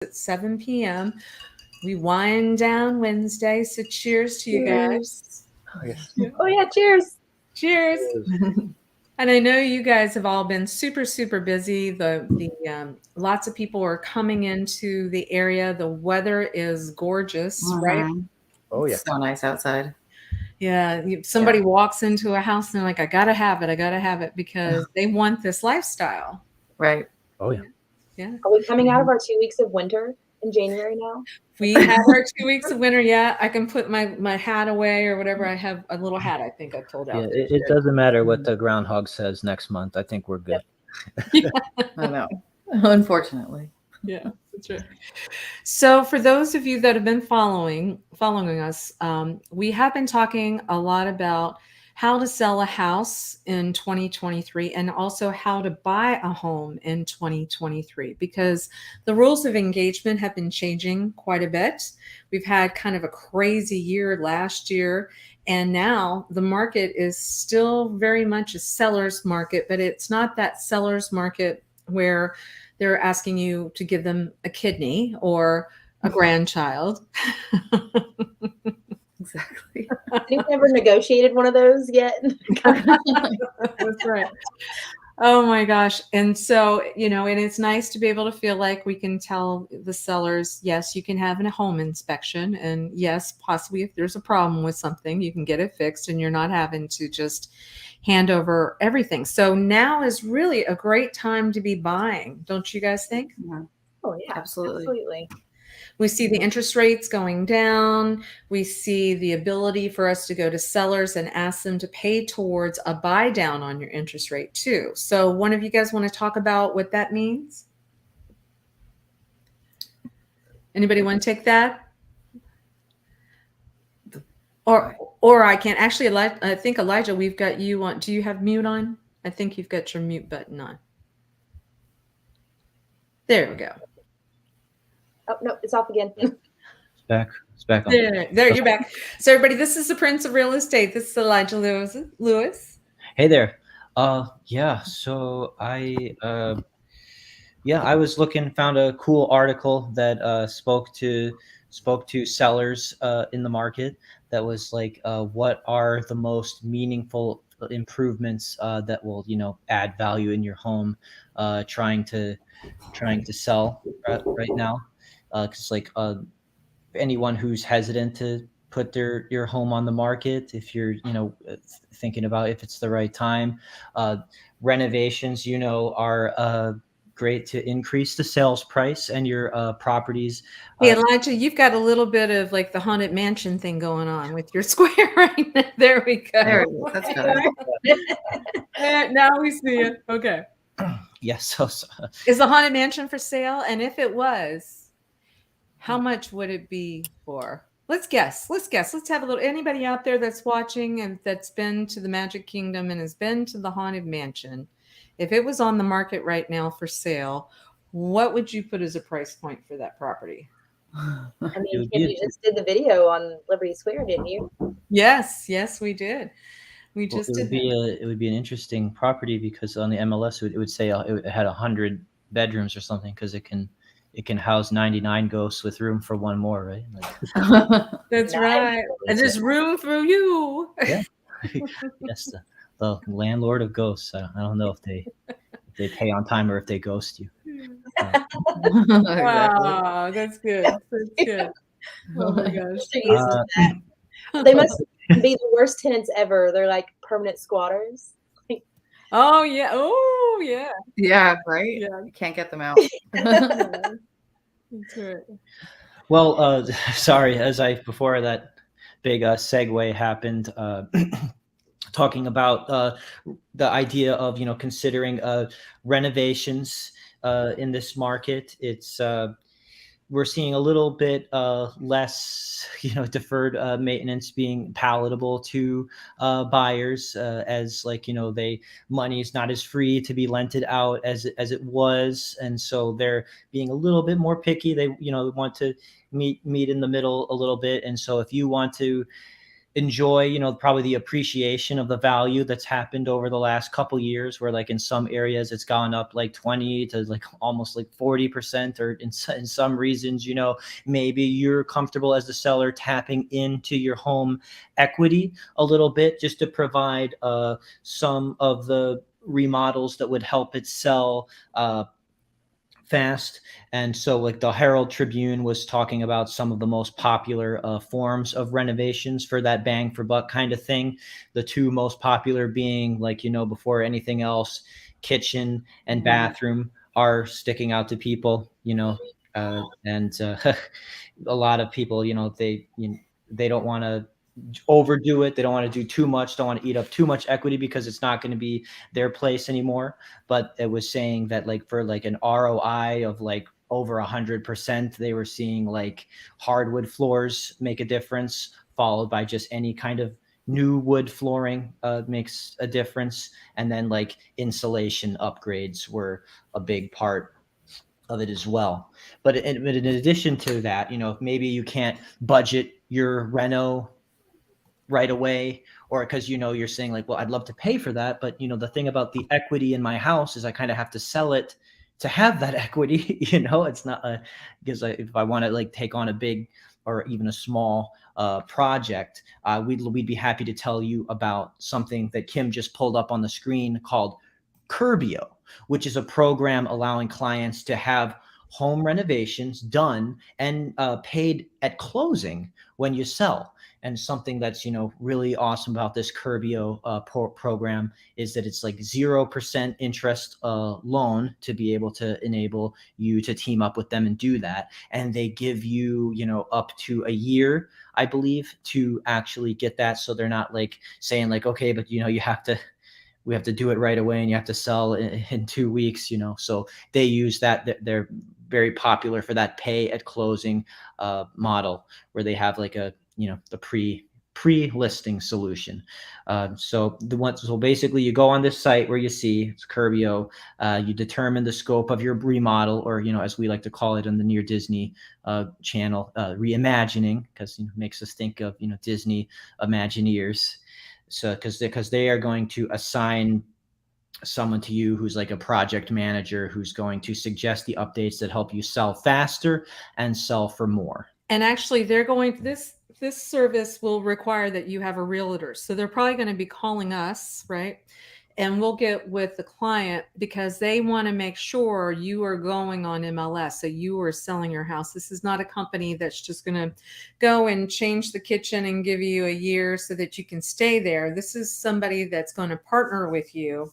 at 7 p.m. We wind down Wednesday, so cheers to you Cheers. guys. Oh, yes. Oh yeah, cheers. Cheers. And I know you guys have all been super, super busy. The lots of people are coming into the area. The weather is gorgeous, right? Oh, yeah. It's so nice outside. Yeah, somebody walks into a house and they're like, I gotta have it. I gotta have it because they want this lifestyle. Right. Oh, yeah. Yeah. Are we coming out of our 2 weeks of winter in January now? We have our 2 weeks of winter. Yeah, I can put my hat away or whatever. I have a little hat I think I pulled out. Yeah, it doesn't matter what the groundhog says next month. I think we're good. I know. Unfortunately. Yeah, that's right. So for those of you that have been following us, we have been talking a lot about how to sell a house in 2023 and also how to buy a home in 2023 because the rules of engagement have been changing quite a bit. We've had kind of a crazy year last year, and now the market is still very much a seller's market, but it's not that seller's market where they're asking you to give them a kidney or a grandchild. Exactly. You've never negotiated one of those yet? That's right. Oh my gosh. And so, and it's nice to be able to feel like we can tell the sellers, yes, you can have a home inspection. And yes, possibly if there's a problem with something, you can get it fixed and you're not having to just hand over everything. So now is really a great time to be buying. Don't you guys think? Yeah. Oh yeah, Absolutely. We see the interest rates going down. We see the ability for us to go to sellers and ask them to pay towards a buy down on your interest rate too. So one of you guys want to talk about what that means? Anybody want to take that? Or I can actually, I think Elijah, we've got you on. Do you have mute on? I think you've got your mute button on. There we go. Oh no, it's off again. It's back. It's back on. There, you're back. So everybody, this is the Prince of Real Estate. This is Elijah Lewis. Hey there. Yeah. So I was looking, found a cool article that spoke to sellers in the market. That was like, what are the most meaningful improvements that will add value in your home? Trying to sell right now, because anyone who's hesitant to put your home on the market, if you're thinking about if it's the right time, renovations are great to increase the sales price and your properties. Hey, Elijah, you've got a little bit of like the Haunted Mansion thing going on with your square right now. There we go. There it is. That's better. Now we see it. Okay. Yes. Is the Haunted Mansion for sale? And if it was, how much would it be for? Let's guess. Let's have a little. Anybody out there that's watching and that's been to the Magic Kingdom and has been to the Haunted Mansion, if it was on the market right now for sale, what would you put as a price point for that property? I mean, you just did the video on Liberty Square, didn't you? Yes, we did. It would be an interesting property because on the MLS it would say it had 100 bedrooms or something because it can house 99 ghosts with room for one more, right? That's right. And there's room for you. Yeah. Yes, the landlord of ghosts. I don't know if they pay on time or if they ghost you. Wow, that's good. That's good. Oh my gosh. They must be the worst tenants ever. They're like permanent squatters. Oh yeah. Oh yeah. Yeah, right? Yeah. You can't get them out. That's right. Well, sorry, before that big segue happened, talking about the idea of considering renovations in this market. It's we're seeing a little bit less deferred maintenance being palatable to buyers, as money is not as free to be lented out as it was, and so they're being a little bit more picky. They want to meet in the middle a little bit, and so if you want to enjoy, probably the appreciation of the value that's happened over the last couple years, where like in some areas it's gone up like 20 to like almost like 40%, or in some reasons, maybe you're comfortable as the seller tapping into your home equity a little bit just to provide some of the remodels that would help it sell fast. And so like the Herald Tribune was talking about some of the most popular forms of renovations for that bang for buck kind of thing. The two most popular being, like, before anything else, kitchen and bathroom are sticking out to people, and a lot of people, they don't want to overdo it. They don't want to do too much, don't want to eat up too much equity because it's not going to be their place anymore. But it was saying that like for like an ROI of like over 100%, they were seeing like hardwood floors make a difference, followed by just any kind of new wood flooring makes a difference. And then like insulation upgrades were a big part of it as well. But in addition to that, if maybe you can't budget your reno right away, or because you're saying like, well, I'd love to pay for that, but the thing about the equity in my house is I kind of have to sell it to have that equity. It's not because if I want to like take on a big or even a small project, we'd be happy to tell you about something that Kim just pulled up on the screen called Curbio, which is a program allowing clients to have home renovations done and paid at closing when you sell. And something that's really awesome about this Curbio program is that it's like 0% interest loan to be able to enable you to team up with them and do that. And they give you up to a year, I believe, to actually get that. So they're not like saying like, okay, but we have to do it right away and you have to sell in 2 weeks. So they use that. They're very popular for that pay at closing model, where they have like the pre-listing solution. So basically you go on this site where you see it's Curbio, you determine the scope of your remodel, or as we like to call it on the Near Disney channel, reimagining, because it makes us think of Disney Imagineers. So because they are going to assign someone to you who's like a project manager, who's going to suggest the updates that help you sell faster and sell for more. And actually, they're going this service will require that you have a realtor. So they're probably going to be calling us, right? And we'll get with the client because they want to make sure you are going on MLS. So you are selling your house. This is not a company that's just going to go and change the kitchen and give you a year so that you can stay there. This is somebody that's going to partner with you,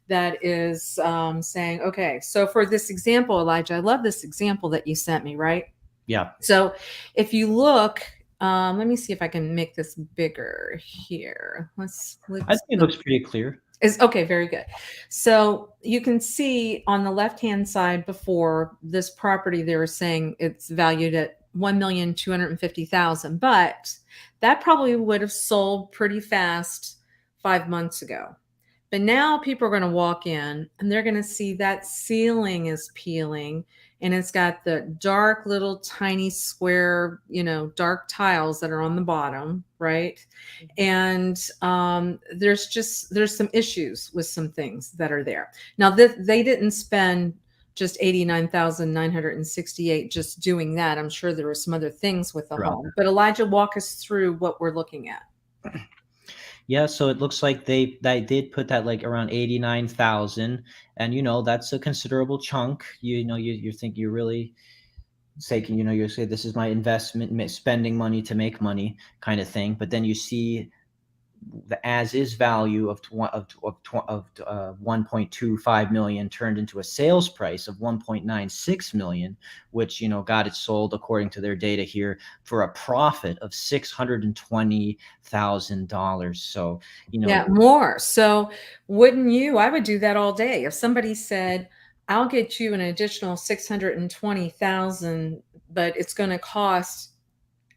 that is saying, okay, so for this example, Elijah, I love this example that you sent me, right? Yeah. So if you look, let me see if I can make this bigger here. I think it looks pretty clear. Is okay, very good. So you can see on the left-hand side, before this property, they were saying it's valued at $1,250,000, but that probably would have sold pretty fast 5 months ago. But now people are going to walk in and they're going to see that ceiling is peeling, and it's got the dark little tiny square, dark tiles that are on the bottom, right? And there's some issues with some things that are there. Now they didn't spend just 89,968 just doing that. I'm sure there were some other things with the home. But Elijah, walk us through what we're looking at. Yeah, so it looks like they did put that like around 89,000, and that's a considerable chunk. You think you're really saying, you say this is my investment, spending money to make money kind of thing, but then you see the as is value of 1.25 million turned into a sales price of 1.96 million, which got it sold, according to their data here, for a profit of $620,000. So yeah, more. So wouldn't you? I would do that all day. If somebody said, I'll get you an additional 620,000, but it's going to cost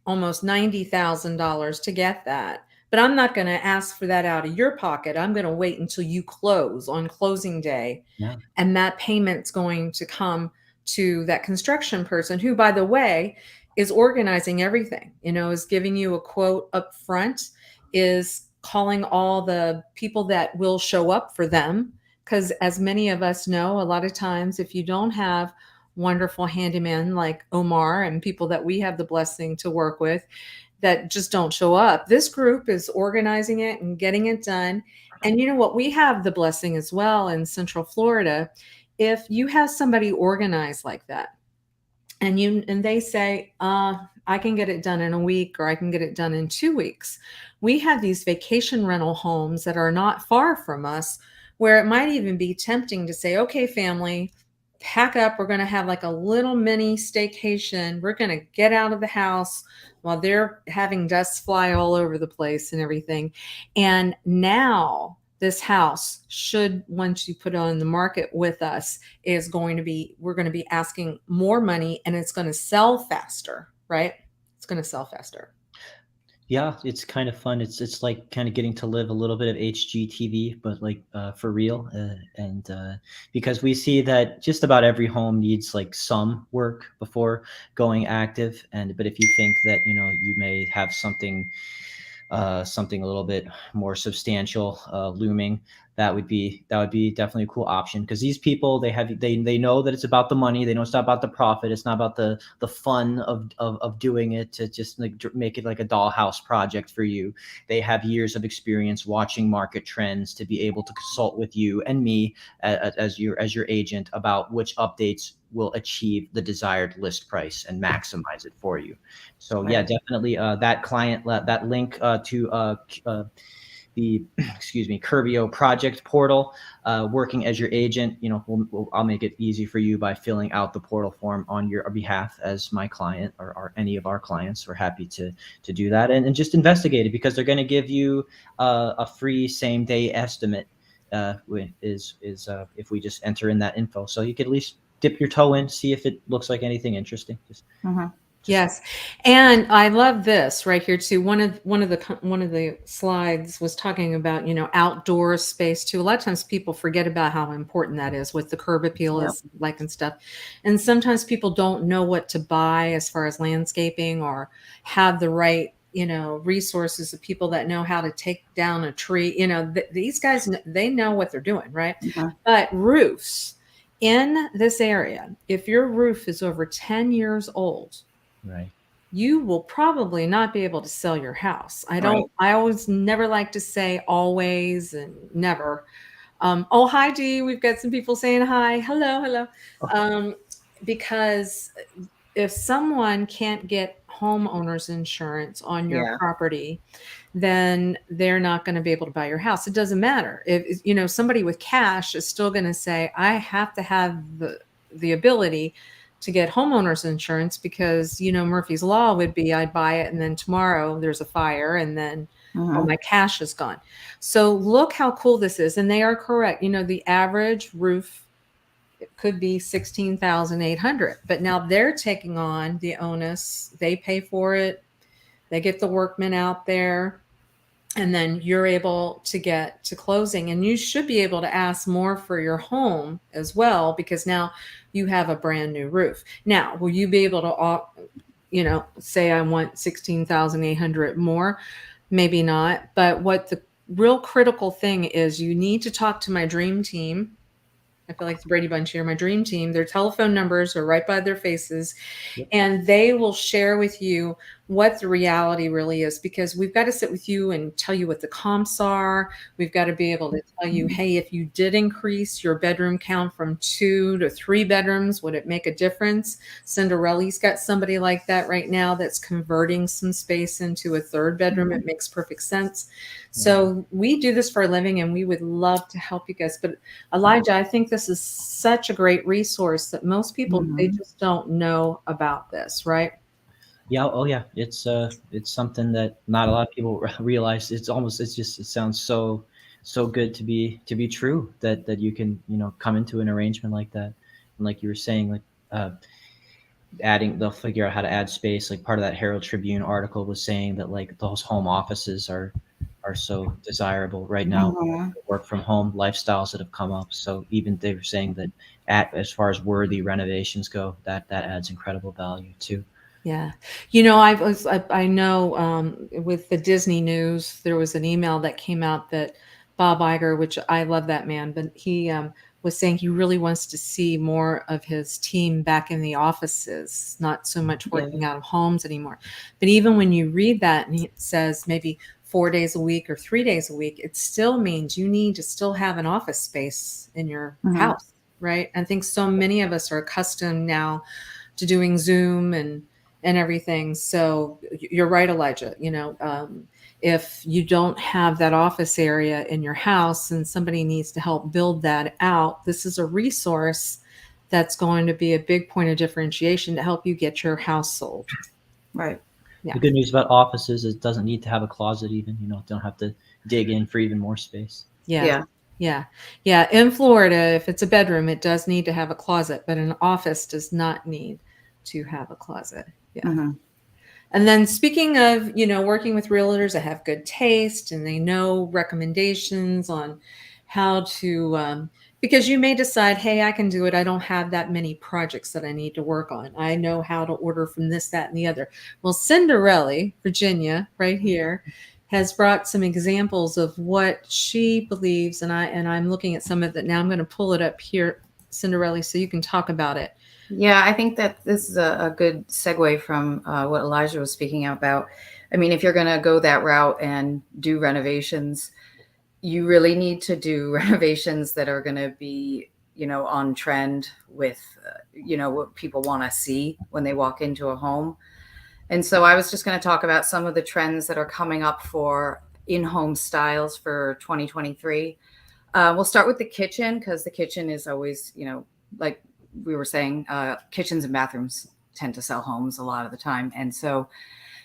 almost $90,000 to get that. But I'm not going to ask for that out of your pocket. I'm going to wait until you close on closing day. Yeah. And that payment's going to come to that construction person who, by the way, is organizing everything, is giving you a quote up front, is calling all the people that will show up for them. Because as many of us know, a lot of times if you don't have wonderful handymen like Omar and people that we have the blessing to work with that just don't show up, this group is organizing it and getting it done. And you know what? We have the blessing as well in Central Florida. If you have somebody organized like that, and they say, I can get it done in a week or I can get it done in 2 weeks. We have these vacation rental homes that are not far from us where it might even be tempting to say, okay, family, pack up. We're going to have like a little mini staycation. We're going to get out of the house while they're having dust fly all over the place and everything. And now this house, should once you put it on the market with us, is going to be, we're going to be asking more money and it's going to sell faster, right? It's going to sell faster. Yeah, it's kind of fun. It's like kind of getting to live a little bit of HGTV, but like for real. And because we see that just about every home needs like some work before going active. And but if you think that you may have something a little bit more substantial looming, that would be definitely a cool option, because these people, they know that it's about the money. They know it's not about the profit. It's not about the fun of doing it to just like make it like a dollhouse project for you. They have years of experience watching market trends to be able to consult with you and me as your agent about which updates will achieve the desired list price and maximize it for you. So yeah, Right. definitely that client, that link to the excuse me, Curbio project portal, working as your agent, I'll make it easy for you by filling out the portal form on your behalf as my client, or any of our clients. We're happy to do that, and just investigate it, because they're going to give you a free same day estimate, if we just enter in that info, so you could at least dip your toe in, see if it looks like anything interesting. Just Yes. And I love this right here too. One of the slides was talking about, outdoor space too. A lot of times people forget about how important that is with the curb appeal Yep. is like and stuff. And sometimes people don't know what to buy as far as landscaping, or have the right, resources of people that know how to take down a tree. These guys, they know what they're doing, right? Mhm. But roofs in this area, if your roof is over 10 years old, right. you will probably not be able to sell your house. Right. I always never like to say always and never. Oh, hi, Dee. We've got some people saying hi. Hello, hello. Um, because if someone can't get homeowners insurance on your Yeah. property, then they're not going to be able to buy your house. It doesn't matter. If somebody with cash is still going to say, I have to have the ability to get homeowners insurance, because Murphy's law would be, I'd buy it and then tomorrow there's a fire and then all Mhm. my cash is gone. So look how cool this is. And they are correct. The average roof, it could be 16,800, but now they're taking on the onus. They pay for it. They get the workmen out there, and then you're able to get to closing, and you should be able to ask more for your home as well, because now you have a brand new roof. Now, will you be able to say I want 16,800 more? Maybe not. But what the real critical thing is, you need to talk to my dream team. I feel like the Brady Bunch here. My dream team, their telephone numbers are right by their faces, Yep. and they will share with you what the reality really is, because we've got to sit with you and tell you what the comps are. We've got to be able to tell you, hey, if you did increase your bedroom count from 2 to 3 bedrooms, would it make a difference? Cinderella's got somebody like that right now that's converting some space into a 3rd bedroom. It makes perfect sense. So we do this for a living, and we would love to help you guys. But Elijah, I think this is such a great resource that most people, they Mhm. just don't know about this, right? Yeah. Oh, yeah. It's something that not a lot of people realize. It sounds so good to be true, that you can come into an arrangement like that, and like you were saying, like they'll figure out how to add space. Like part of that Herald Tribune article was saying that like those home offices are are so desirable right now. Mhm. Work from home lifestyles that have come up. So even they were saying that as far as worthy renovations go, that adds incredible value too. Yeah. I know with the Disney news, there was an email that came out that Bob Iger, which I love that man, but he was saying he really wants to see more of his team back in the offices, not so much Yeah. working out of homes anymore. But even when you read that and it says maybe 4 days a week or 3 days a week, it still means you need to still have an office space in your Mhm. house, right? I think so many of us are accustomed now to doing Zoom and everything. So you're right, Elijah. If you don't have that office area in your house and somebody needs to help build that out, this is a resource that's going to be a big point of differentiation to help you get your house sold. Right. Yeah. The good news about offices is it doesn't need to have a closet even, don't have to dig in for even more space. Yeah. Yeah. Yeah. Yeah. In Florida, if it's a bedroom, it does need to have a closet, but an office does not need to have a closet. Yeah. Mhm. And then speaking of, working with realtors that have good taste and they know recommendations on how to, because you may decide, hey, I can do it. I don't have that many projects that I need to work on. I know how to order from this, that, and the other. Well, Cinderella, Virginia, right here, has brought some examples of what she believes, and I'm looking at some of it now. I'm going to pull it up here, Cinderella, so you can talk about it. Yeah, I think that this is a good segue from what Elijah was speaking about. I mean, if you're going to go that route and do renovations, you really need to do renovations that are going to be, on trend with, what people want to see when they walk into a home. And so I was just going to talk about some of the trends that are coming up for in-home styles for 2023. We'll start with the kitchen because the kitchen is always, like we were saying, kitchens and bathrooms tend to sell homes a lot of the time. And so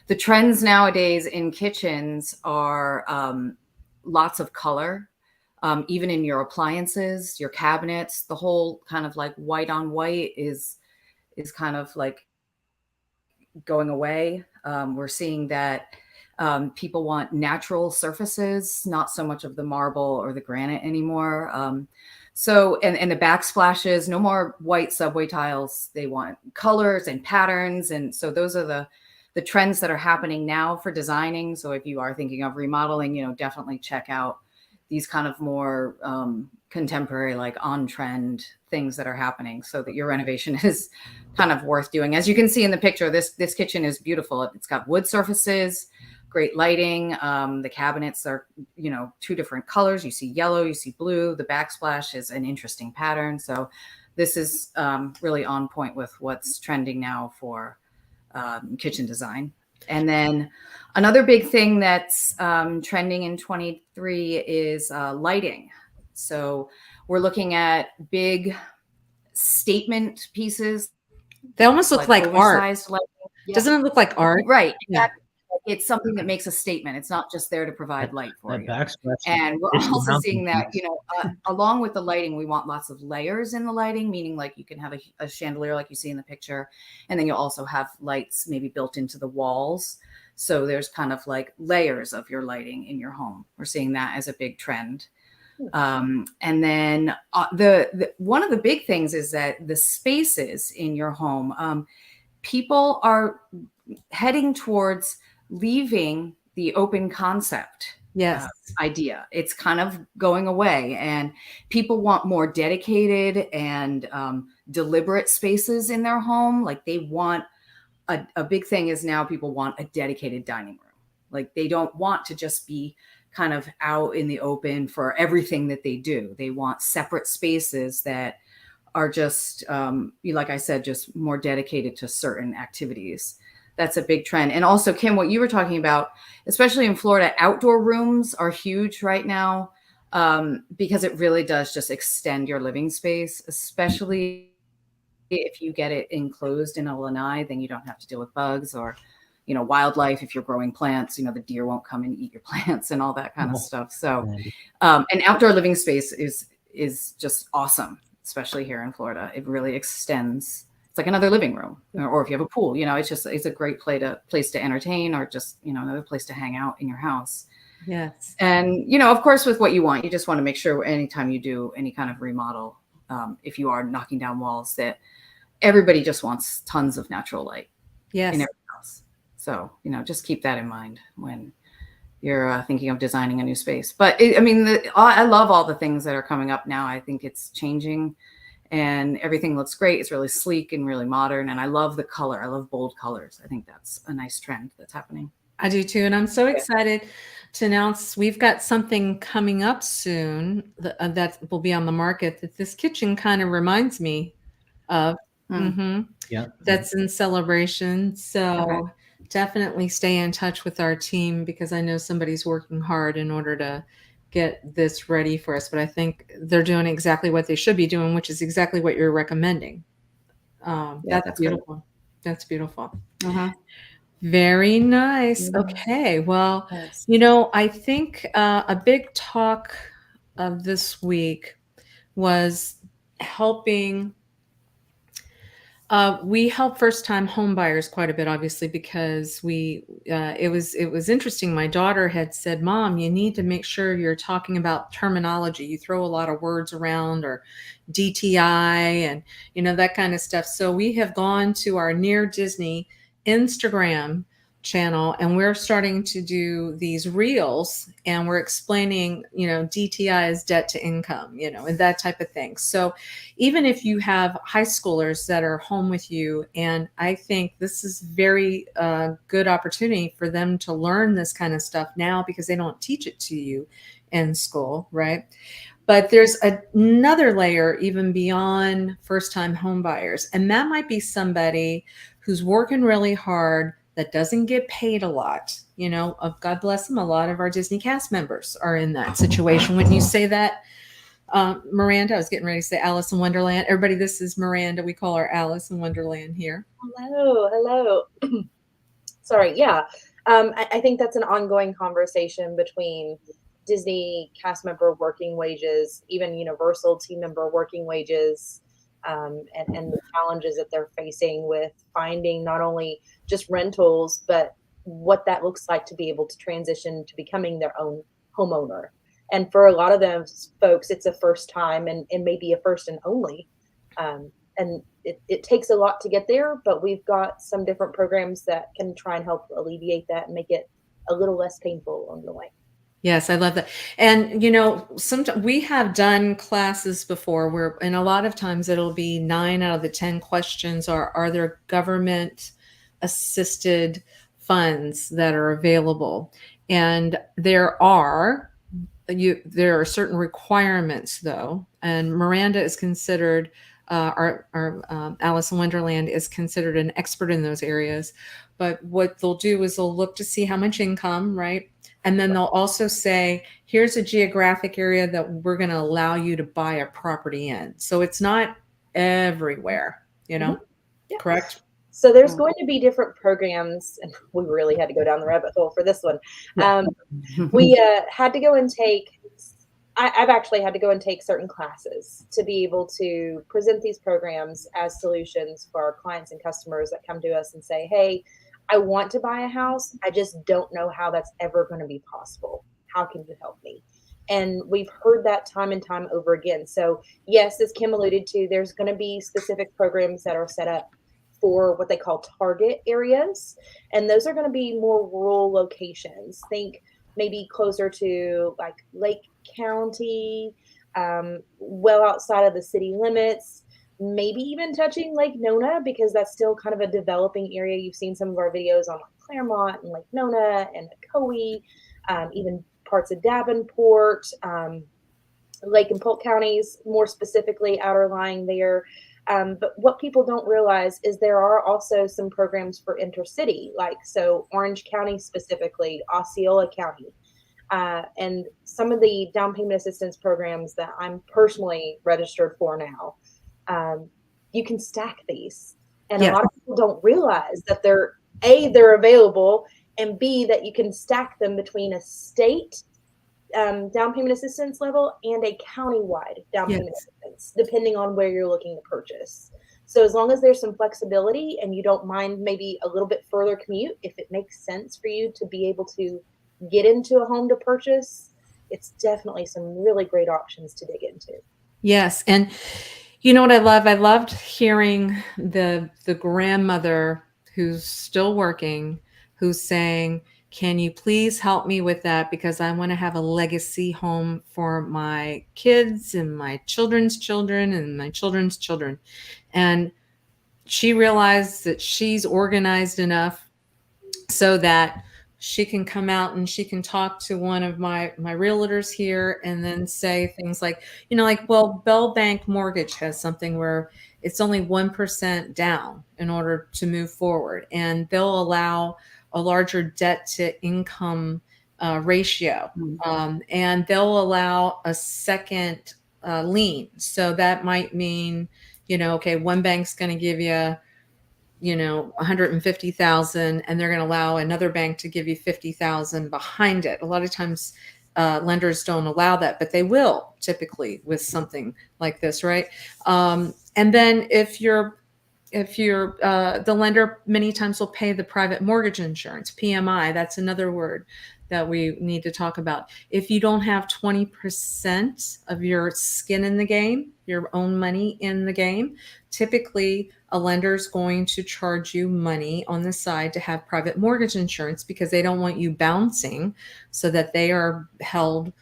the trends nowadays in kitchens are lots of color, even in your appliances, your cabinets. The whole kind of like white on white is kind of like going away. We're seeing that people want natural surfaces, not so much of the marble or the granite anymore. And the backsplashes, no more white subway tiles. They want colors and patterns. And so those are the trends that are happening now for designing. So if you are thinking of remodeling, definitely check out these kind of more contemporary, like on trend things that are happening so that your renovation is kind of worth doing. As you can see in the picture, this kitchen is beautiful. It's got wood surfaces, great lighting. The cabinets are, two different colors. You see yellow, you see blue. The backsplash is an interesting pattern. So this is really on point with what's trending now for kitchen design. And then another big thing that's trending in 23 is lighting. So we're looking at big statement pieces. They almost look like art. Oversized lighting. Yeah. Doesn't it look like art? Right. Yeah. Exactly. It's something that makes a statement. It's not just there to provide That, light for that you. backsplash And we're is the also mountain seeing that, piece. along with the lighting, we want lots of layers in the lighting, meaning like you can have a chandelier like you see in the picture. And then you'll also have lights maybe built into the walls. So there's kind of like layers of your lighting in your home. We're seeing that as a big trend. And then the one of the big things is that the spaces in your home, people are heading towards leaving the open concept Yes. idea. It's kind of going away, and people want more dedicated and deliberate spaces in their home. Like they want a big thing is now people want a dedicated dining room. Like they don't want to just be kind of out in the open for everything that they do. They want separate spaces that are just, like I said, just more dedicated to certain activities. That's a big trend. And also, Kim, what you were talking about, especially in Florida, outdoor rooms are huge right now because it really does just extend your living space, especially if you get it enclosed in a lanai, then you don't have to deal with bugs or, wildlife. If you're growing plants, the deer won't come and eat your plants and all that kind of stuff. So, an outdoor living space is just awesome, especially here in Florida. It really extends. It's like another living room, or if you have a pool, it's a great place to entertain, or just, another place to hang out in your house. Yes. And, of course, with what you want, you just want to make sure anytime you do any kind of remodel, if you are knocking down walls, that everybody just wants tons of natural light in Yes. every house. So, just keep that in mind when you're thinking of designing a new space. But I love all the things that are coming up now. I think it's changing and everything looks great. It's really sleek and really modern. And I love the color. I love bold colors. I think that's a nice trend that's happening. I do too. And I'm so excited to announce we've got something coming up soon that will be on the market that this kitchen kind of reminds me of. Hmm. Yeah. That's in celebration. So Okay. definitely stay in touch with our team because I know somebody's working hard in order to get this ready for us. But I think they're doing exactly what they should be doing, which is exactly what you're recommending. Yeah, That's that's great. beautiful. That's beautiful. Uh-huh. Very nice. Yeah. Okay. Well, Yes. I think a big talk of this week was helping. We help first time home buyers quite a bit, obviously, because it was interesting. My daughter had said, "Mom, you need to make sure you're talking about terminology. You throw a lot of words around, or DTI, and that kind of stuff." So we have gone to our Near Disney Instagram channel, and we're starting to do these reels, and we're explaining, DTI is debt to income, and that type of thing. So even if you have high schoolers that are home with you, and I think this is very good opportunity for them to learn this kind of stuff now because they don't teach it to you in school, right? But there's another layer even beyond first time home buyers, and that might be somebody who's working really hard that doesn't get paid a lot. God bless them, a lot of our Disney cast members are in that situation. When you say that, Miranda, I was getting ready to say Alice in Wonderland. Everybody, this is Miranda. We call her Alice in Wonderland here. Hello. Sorry. Yeah. I think that's an ongoing conversation between Disney cast member working wages, even Universal team member working wages, and the challenges that they're facing with finding not only just rentals, but what that looks like to be able to transition to becoming their own homeowner. And for a lot of those folks, it's a first time and maybe a first and only. And it takes a lot to get there, but we've got some different programs that can try and help alleviate that and make it a little less painful along the way. Yes, I love that. And sometimes we have done classes before where, and a lot of times it'll be 9 out of the 10 questions are there government assisted funds that are available? And there are certain requirements though, and Miranda is considered our Alice in Wonderland is considered an expert in those areas. But what they'll do is they'll look to see how much income, right? And then they'll also say, here's a geographic area that we're going to allow you to buy a property in. So it's not everywhere, Yeah. correct? So there's going to be different programs, and we really had to go down the rabbit hole for this one. Yeah. We had to go and I've actually had to go and take certain classes to be able to present these programs as solutions for our clients and customers that come to us and say, hey, I want to buy a house. I just don't know how that's ever going to be possible. How can you help me? And we've heard that time and time over again. So yes, as Kim alluded to, there's going to be specific programs that are set up for what they call target areas. And those are going to be more rural locations. Think maybe closer to like Lake County, well outside of the city limits, maybe even touching Lake Nona because that's still kind of a developing area. You've seen some of our videos on like Claremont and Lake Nona and Ocoee, even parts of Davenport, Lake and Polk counties, more specifically outer lying there. But what people don't realize is there are also some programs for intercity, like so Orange County specifically, Osceola County, and some of the down payment assistance programs that I'm personally registered for now. You can stack these, and a Yes. lot of people don't realize that they're available, and B, that you can stack them between a state down payment assistance level and a countywide down Yes. payment assistance, depending on where you're looking to purchase. So as long as there's some flexibility and you don't mind maybe a little bit further commute, if it makes sense for you to be able to get into a home to purchase, it's definitely some really great options to dig into. Yes, and you know what I love? I loved hearing the grandmother who's still working, who's saying, "Can you please help me with that because I want to have a legacy home for my kids and my children's children and my children's children." And she realized that she's organized enough so that she can come out and she can talk to one of my realtors here and then say things like, like, well, Bell Bank Mortgage has something where it's only 1% down in order to move forward, and they'll allow a larger debt to income ratio, Mm. and they'll allow a second lien. So that might mean, okay, one bank's going to give you 150,000, and they're going to allow another bank to give you 50,000 behind it. A lot of times lenders don't allow that, but they will typically with something like this, right? And then if you're the lender many times will pay the private mortgage insurance, PMI. That's another word that we need to talk about. If you don't have 20% of your skin in the game, your own money in the game, typically a lender is going to charge you money on the side to have private mortgage insurance because they don't want you bouncing, so that they are held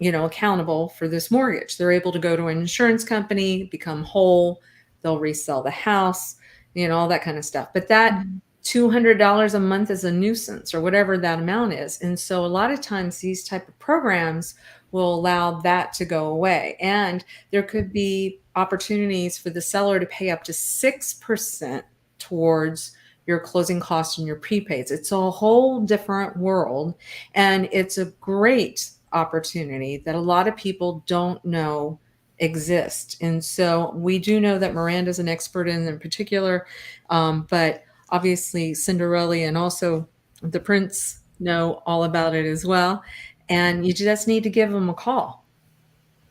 accountable for this mortgage. They're able to go to an insurance company, become whole, they'll resell the house, all that kind of stuff. But that Mhm. $200 a month is a nuisance, or whatever that amount is. And so a lot of times these type of programs will allow that to go away. And there could be opportunities for the seller to pay up to 6% towards your closing costs and your prepaids. It's a whole different world, and it's a great opportunity that a lot of people don't know exist. And so we do know that Miranda's an expert in particular, but obviously Cinderella and also the Prince know all about it as well. And you just need to give them a call.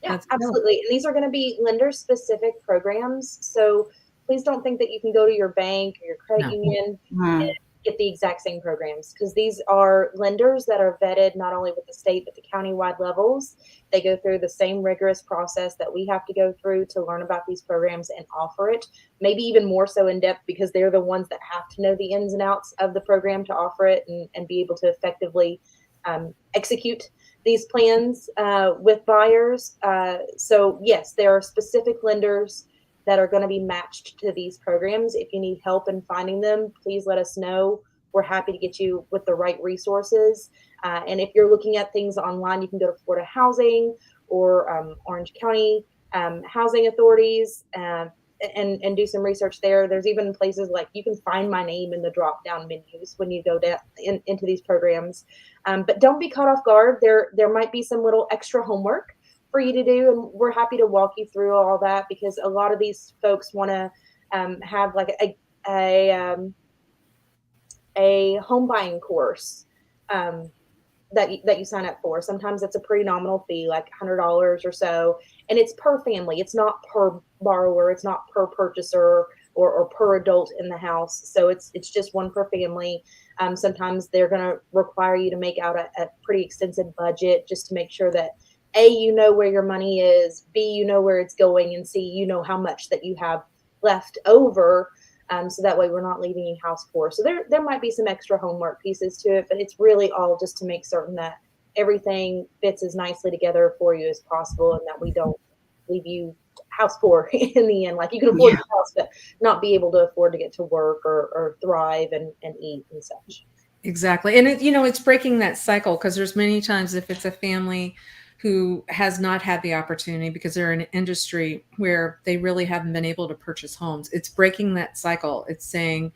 Yeah, Let's go. absolutely. And these are going to be lender specific programs. So please don't think that you can go to your bank or your credit No. union Mhm. get the exact same programs, because these are lenders that are vetted not only with the state but the county-wide levels. They go through the same rigorous process that we have to go through to learn about these programs and offer it, maybe even more so in depth, because they're the ones that have to know the ins and outs of the program to offer it and be able to effectively execute these plans with buyers. So yes, there are specific lenders that are going to be matched to these programs. If you need help in finding them, please let us know. We're happy to get you with the right resources. And if you're looking at things online, you can go to Florida Housing or Orange County Housing Authorities and do some research there. There's even places like you can find my name in the drop down menus when you go down into these programs. But don't be caught off guard. There might be some little extra homework for you to do, and we're happy to walk you through all that, because a lot of these folks want to have like a home buying course um, that you sign up for. Sometimes it's a pretty nominal fee, like $100 or so, and it's per family. It's not per borrower. It's not per purchaser or per adult in the house. So it's just one per family. Sometimes they're going to require you to make out a pretty extensive budget just to make sure that A, you know where your money is, B, you know where it's going, and C, you know how much that you have left over, so that way we're not leaving you house poor. So there might be some extra homework pieces to it, but it's really all just to make certain that everything fits as nicely together for you as possible, and that we don't leave you house poor in the end. Like, you can afford Yeah. the house, but not be able to afford to get to work or thrive and eat and such. Exactly. And it's breaking that cycle, because there's many times if it's a family who has not had the opportunity because they're in an industry where they really haven't been able to purchase homes. It's breaking that cycle. It's saying,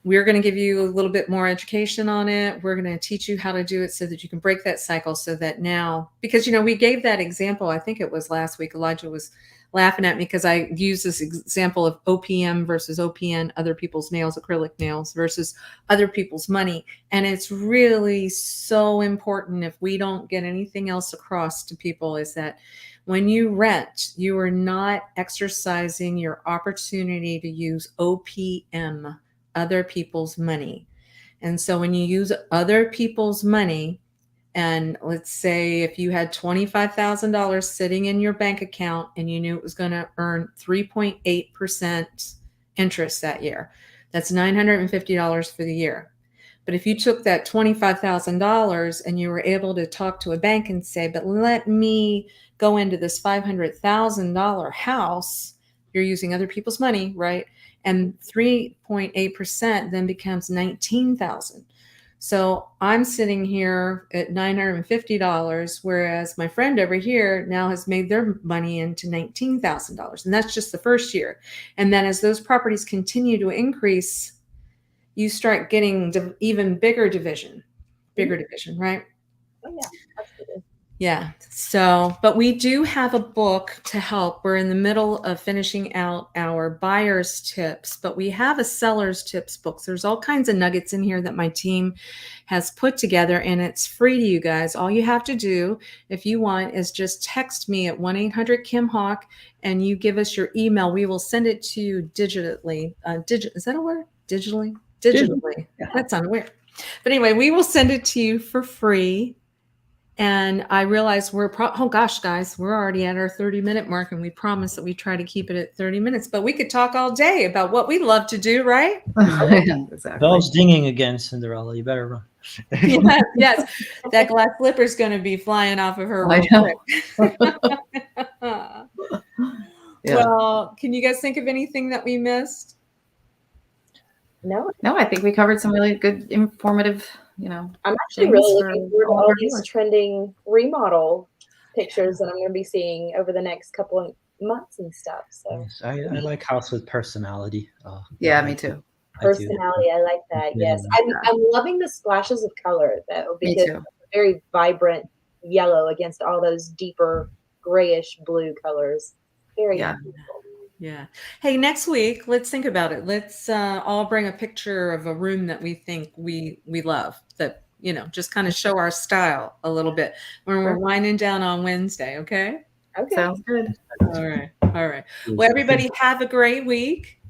we're going to give you a little bit more education on it. We're going to teach you how to do it so that you can break that cycle, so that now, because, we gave that example, I think it was last week, Elijah was laughing at me because I used this example of OPM versus OPN, other people's nails, acrylic nails versus other people's money. And it's really so important, if we don't get anything else across to people, is that when you rent, you are not exercising your opportunity to use OPM, other people's money. And so when you use other people's money, and let's say if you had $25,000 sitting in your bank account and you knew it was going to earn 3.8% interest that year, that's $950 for the year. But if you took that $25,000 and you were able to talk to a bank and say, but let me go into this $500,000 house, you're using other people's money, right? And 3.8% then becomes 19,000. So I'm sitting here at $950, whereas my friend over here now has made their money into $19,000. And that's just the first year. And then as those properties continue to increase, you start getting even bigger division, right? Oh yeah, absolutely. Yeah. So, but we do have a book to help. We're in the middle of finishing out our buyer's tips, but we have a seller's tips book. So there's all kinds of nuggets in here that my team has put together, and it's free to you guys. All you have to do, if you want, is just text me at 1-800-KIM-HAWK and you give us your email. We will send it to you digitally. Is that a word? Digitally? Digitally. Yeah. That sounded weird. But anyway, we will send it to you for free. And I realized oh gosh, guys, we're already at our 30-minute mark, and we promised that we try to keep it at 30 minutes, but we could talk all day about what we love to do, right? Exactly. Bell's dinging again, Cinderella. You better run. Yes, yes. That glass slipper is going to be flying off of her I real know. quick. Yeah. Well, can you guys think of anything that we missed? No, No, I think we covered some really good, informative, I'm actually things really for looking forward to all of all our these viewers. trending remodel pictures that I'm going to be seeing over the next couple of months and stuff. So Yes, I like house with personality. Yeah, me too. I do. personality, I like that. Yes, Yeah. I'm loving the splashes of color though, Me because too. it's very vibrant yellow against all those deeper grayish blue colors. Very Yeah. beautiful. Yeah. Hey, next week, let's think about it. Let's all bring a picture of a room that we think we love, that, just kind of show our style a little bit when we're Sure. winding down on Wednesday. Okay. Okay. Sounds good. All right. All right. Well, everybody have a great week.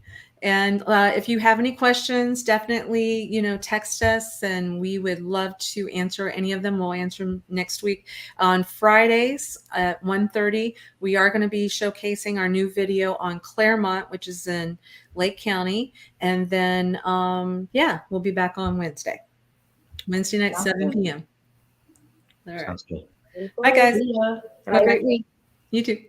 And if you have any questions, definitely, text us, and we would love to answer any of them. We'll answer them next week. On Fridays at 1:30, we are going to be showcasing our new video on Claremont, which is in Lake County. And then, we'll be back on Wednesday night, Sounds 7 good. p.m. All right. Sounds good. Bye, guys. See ya. Have Okay. a great week. You too.